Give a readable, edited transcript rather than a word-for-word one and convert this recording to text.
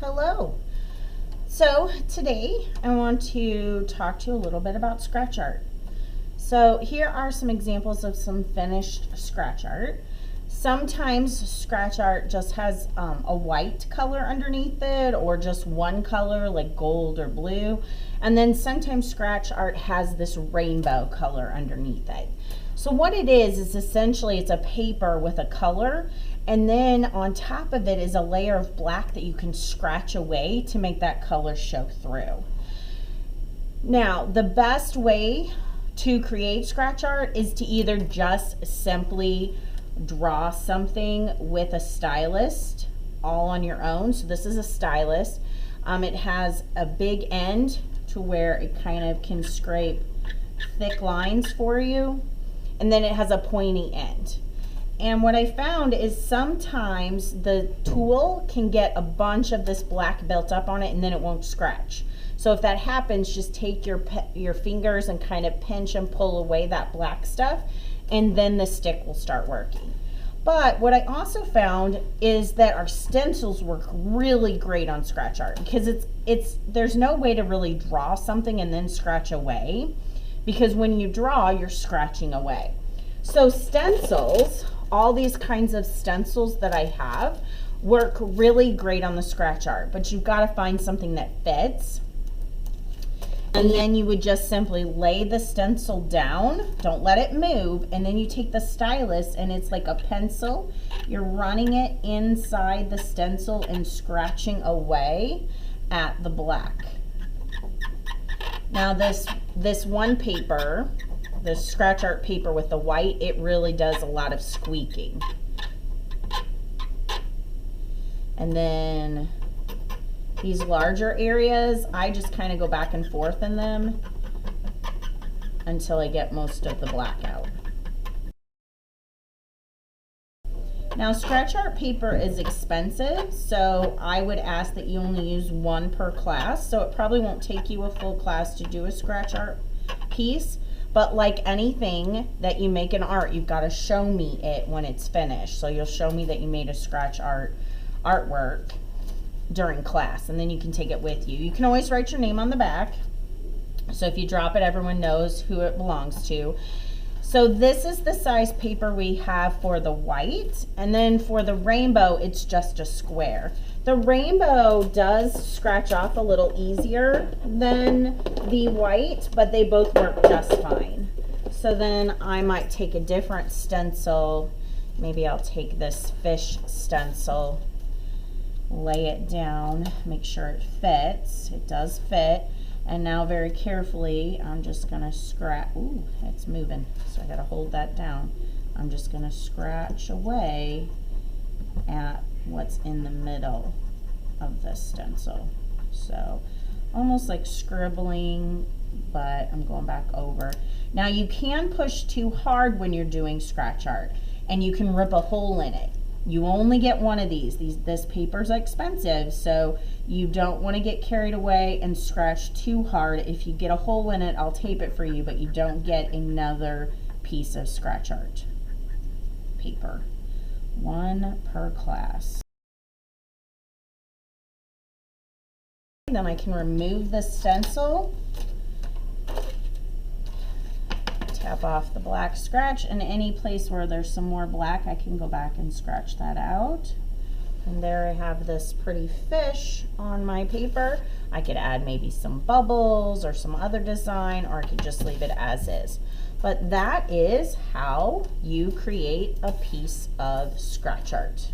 Hello. So today I want to talk to you a little bit about scratch art. So here are some examples of some finished scratch art. Sometimes scratch art just has a white color underneath it, or just one color like gold or blue. And then sometimes scratch art has this rainbow color underneath it. So what it is essentially it's a paper with a color, and then on top of it is a layer of black that you can scratch away to make that color show through. Now, the best way to create scratch art is to either just simply draw something with a stylus all on your own. So this is a stylus. It has a big end to where it kind of can scrape thick lines for you, and then it has a pointy end. And what I found is sometimes the tool can get a bunch of this black built up on it and then it won't scratch. So if that happens, just take your fingers and kind of pinch and pull away that black stuff, and then the stick will start working. But what I also found is that our stencils work really great on scratch art, because there's no way to really draw something and then scratch away, because when you draw, you're scratching away. So stencils, all these kinds of stencils that I have, work really great on the scratch art, but you've got to find something that fits. And then you would just simply lay the stencil down, don't let it move, and then you take the stylus and it's like a pencil. You're running it inside the stencil and scratching away at the black. Now this one paper, the scratch art paper with the white, it really does a lot of squeaking. And then these larger areas, I just kind of go back and forth in them until I get most of the black out. Now, scratch art paper is expensive, so I would ask that you only use one per class. So it probably won't take you a full class to do a scratch art piece. But like anything that you make in art, you've got to show me it when it's finished. So you'll show me that you made a scratch artwork during class, and then you can take it with you. You can always write your name on the back, so if you drop it, everyone knows who it belongs to. So this is the size paper we have for the white, and then for the rainbow, it's just a square. The rainbow does scratch off a little easier than the white, but they both work just fine. So then I might take a different stencil. Maybe I'll take this fish stencil, lay it down, make sure it fits. It does fit. And now very carefully, I'm just gonna scratch. Ooh, it's moving, so I gotta hold that down. I'm just gonna scratch away at what's in the middle of the stencil. So almost like scribbling, but I'm going back over. Now you can push too hard when you're doing scratch art, and you can rip a hole in it. You only get one of these. This paper's expensive, so you don't want to get carried away and scratch too hard. If you get a hole in it, I'll tape it for you, but you don't get another piece of scratch art paper. One per class. Then I can remove the stencil, tap off the black scratch, and any place where there's some more black, I can go back and scratch that out. And there I have this pretty fish on my paper. I could add maybe some bubbles or some other design, or I could just leave it as is. But that is how you create a piece of scratch art.